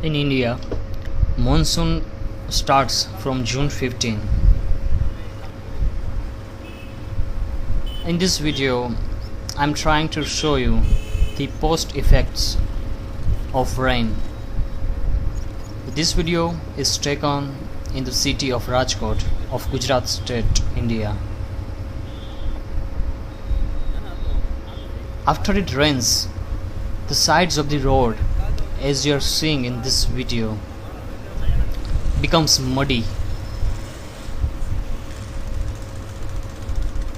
In India, monsoon starts from June 15. In this video, I'm trying to show you the post effects of rain. This video is taken in the city of Rajkot of Gujarat state, India. After it rains, the sides of the road, as you are seeing in this video, becomes muddy,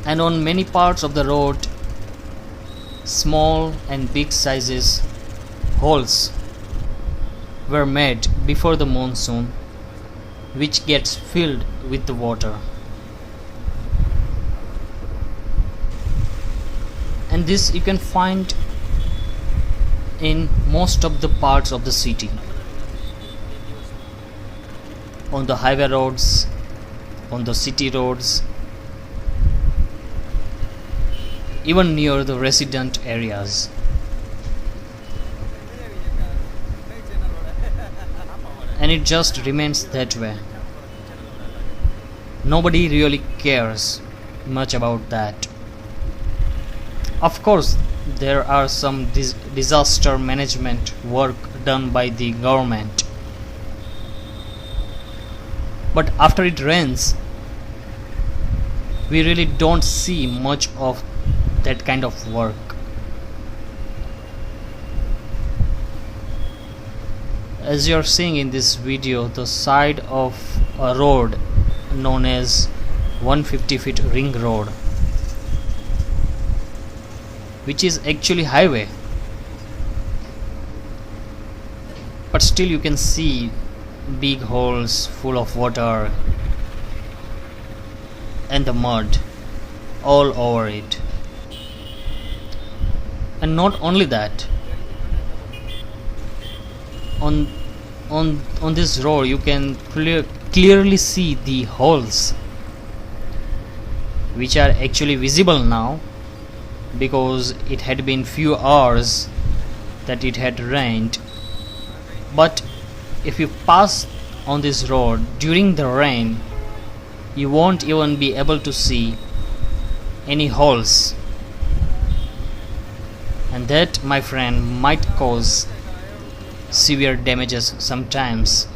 and on many parts of the road small and big sizes holes were made before the monsoon, which gets filled with the water. And this you can find in most of the parts of the city, on the highway roads, on the city roads, even near the resident areas. And it just remains that way. Nobody really cares much about that. Of course, there are some disaster management work done by the government, but after it rains, we really don't see much of that kind of work. As you are seeing in this video, the side of a road known as 150 feet ring road, which is actually highway, but still you can see big holes full of water and the mud all over it. And not only that, on this road you can clearly see the holes, which are actually visible now because it had been few hours that it had rained. But if you pass on this road during the rain, you won't even be able to see any holes, and that, my friend, might cause severe damages sometimes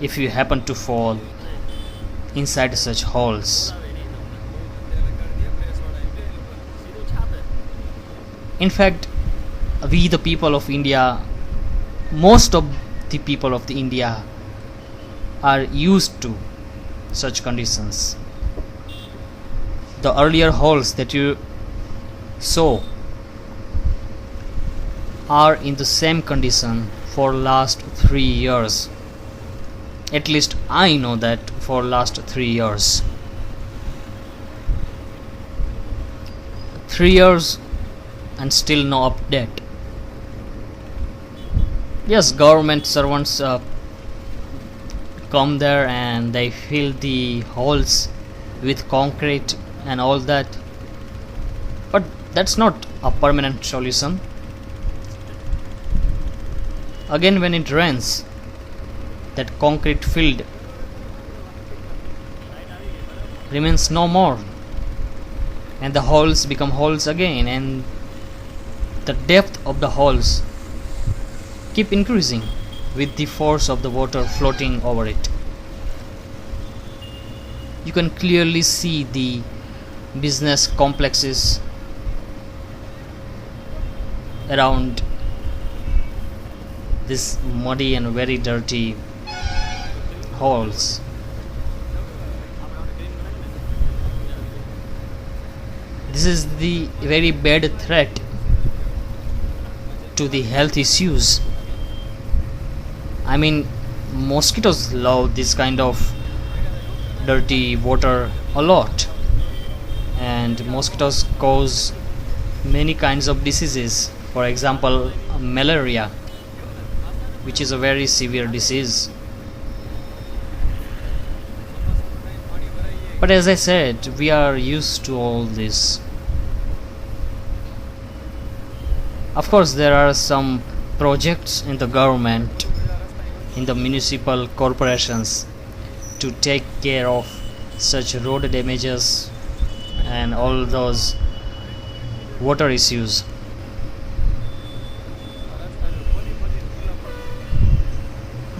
if you happen to fall inside such holes. In fact, we the people of India, most of the people of the India are used to such conditions. The earlier holes that you saw are in the same condition for last 3 years. At least I know that for last 3 years. 3 years and still no update. Yes, government servants come there and they fill the holes with concrete and all that, but that's not a permanent solution. Again, when it rains, that concrete field remains no more, and the holes become holes again, and the depth of the holes keep increasing with the force of the water floating over it. You can clearly see the business complexes around this muddy and very dirty holes. This is the very bad threat to the health issues. I mean, mosquitoes love this kind of dirty water a lot, and mosquitoes cause many kinds of diseases. For example, malaria, which is a very severe disease. But as I said, we are used to all this. Of course, there are some projects in the government in the municipal corporations to take care of such road damages and all those water issues.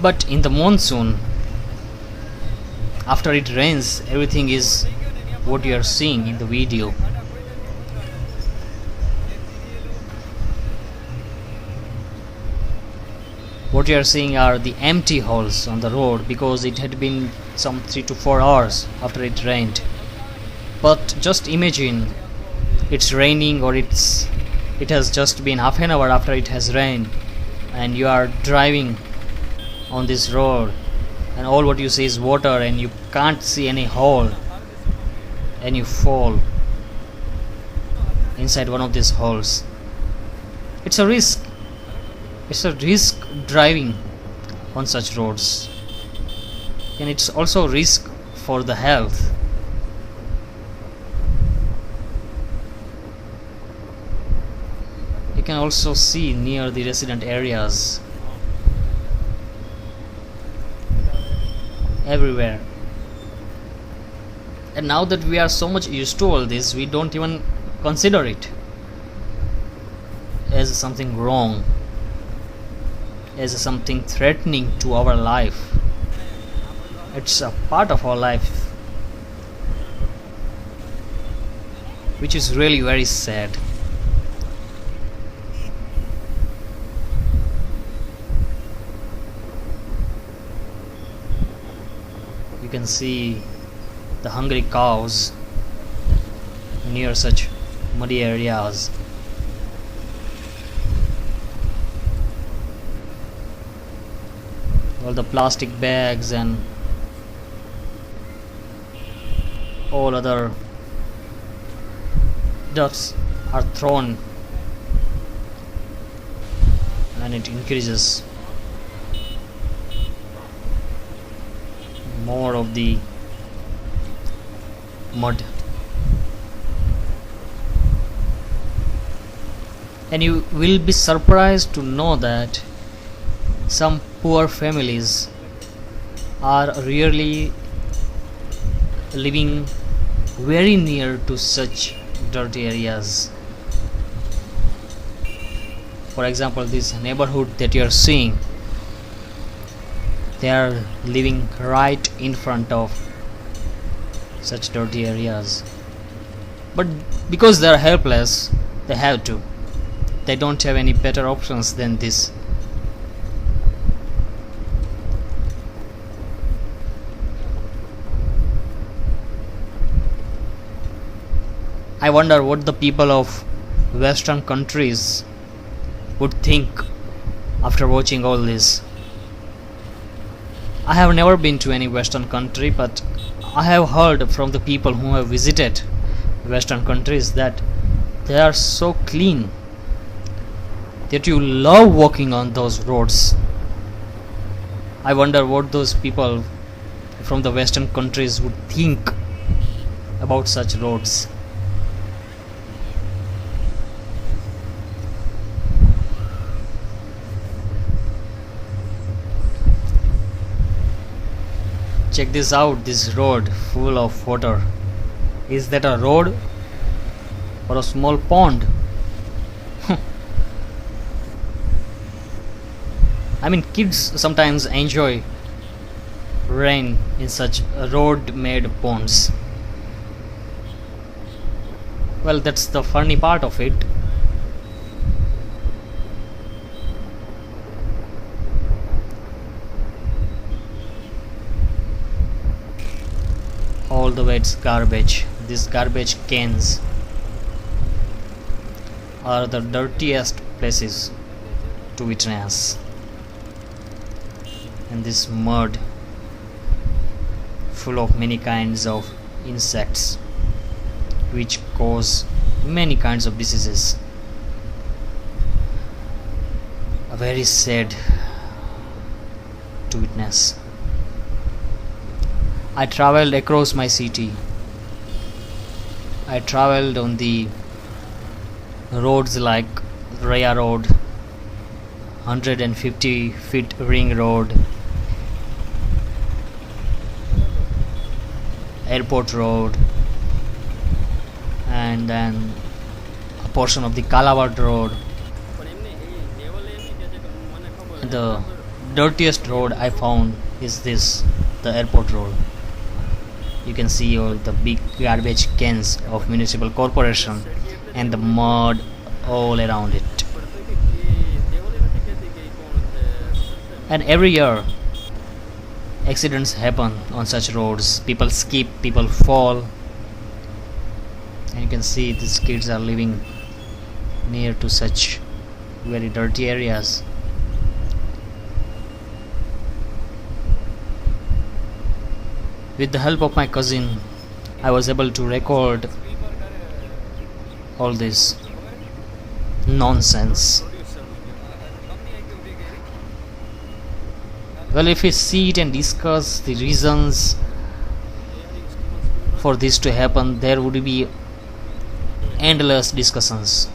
But in the monsoon, after it rains, everything is what you are seeing in the video. What you are seeing are the empty holes on the road because it had been some 3 to 4 hours after it rained. But just imagine it's raining, or it has just been half an hour after it has rained, and you are driving on this road, and all what you see is water, and you can't see any hole, and you fall inside one of these holes. It's a risk. It's a risk driving on such roads, and it's also a risk for the health. You can also see near the resident areas everywhere. And now that we are so much used to all this, we don't even consider it as something wrong, as something threatening to our life. It's a part of our life, which is really very sad. You can see the hungry cows near such muddy areas. All the plastic bags and all other dust are thrown, and it increases more of the mud. And you will be surprised to know that some poor families are really living very near to such dirty areas. For example, this neighborhood that you are seeing, they are living right in front of such dirty areas. But because they are helpless, they have to. They don't have any better options than this. I wonder what the people of Western countries would think after watching all this. I have never been to any Western country, but I have heard from the people who have visited Western countries that they are so clean that you love walking on those roads. I wonder what those people from the Western countries would think about such roads. Check this out, this road full of water. Is that a road or a small pond? I mean, kids sometimes enjoy rain in such road-made ponds. Well, that's the funny part of it. All the way it's garbage. These garbage cans are the dirtiest places to witness. And this mud full of many kinds of insects which cause many kinds of diseases. A very sad to witness. I traveled across my city. I traveled on the roads like Raya Road, 150 feet ring road, airport road, and then a portion of the Kalawad road. The dirtiest road I found is this, the airport road. You can see all the big garbage cans of municipal corporation and the mud all around it. And every year accidents happen on such roads. People skip, people fall, and you can see these kids are living near to such very dirty areas. With the help of my cousin, I was able to record all this nonsense. Well, if we sit and discuss the reasons for this to happen, there would be endless discussions.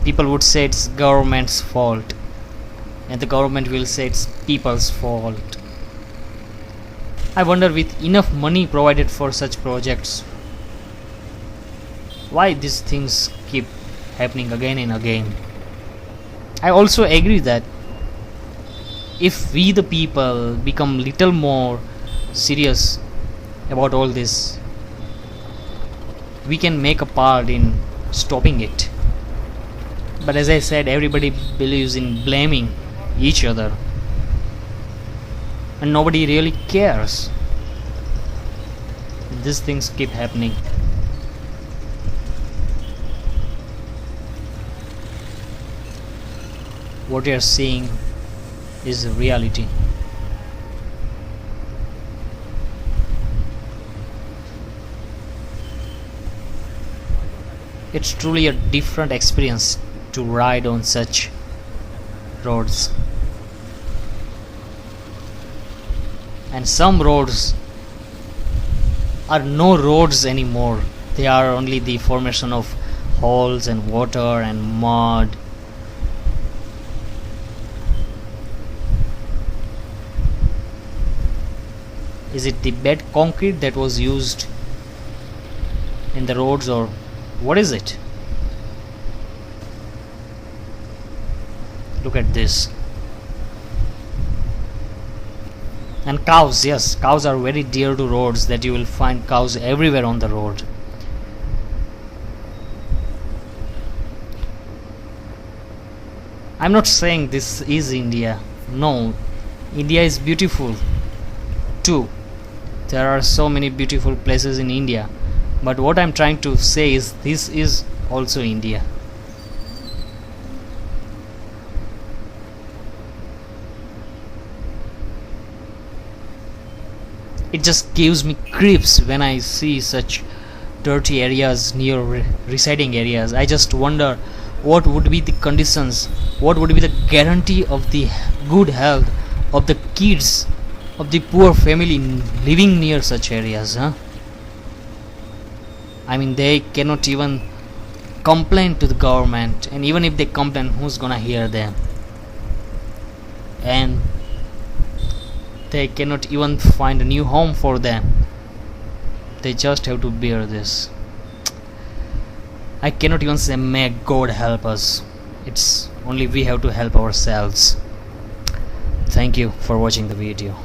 People would say it's government's fault, and the government will say it's people's fault. I wonder, with enough money provided for such projects, why these things keep happening again and again. I also agree that if we the people become little more serious about all this, we can make a part in stopping it. But as I said, everybody believes in blaming each other, and nobody really cares. These things keep happening. What you are seeing is reality. It's truly a different experience to ride on such roads. And some roads are no roads anymore. They are only the formation of holes and water and mud. Is it the bad concrete that was used in the roads, or what is it? Look at this. And cows, yes, cows are very dear to roads, that you will find cows everywhere on the road. I'm not saying this is India. No, India is beautiful too. There are so many beautiful places in India. But what I'm trying to say is, this is also India. It just gives me creeps when I see such dirty areas near residing areas. I just wonder what would be the conditions, what would be the guarantee of the good health of the kids of the poor family living near such areas, huh? I mean, they cannot even complain to the government, and even if they complain, who's gonna hear them? And they cannot even find a new home for them. They just have to bear this. I cannot even say may God help us. It's only we have to help ourselves. Thank you for watching the video.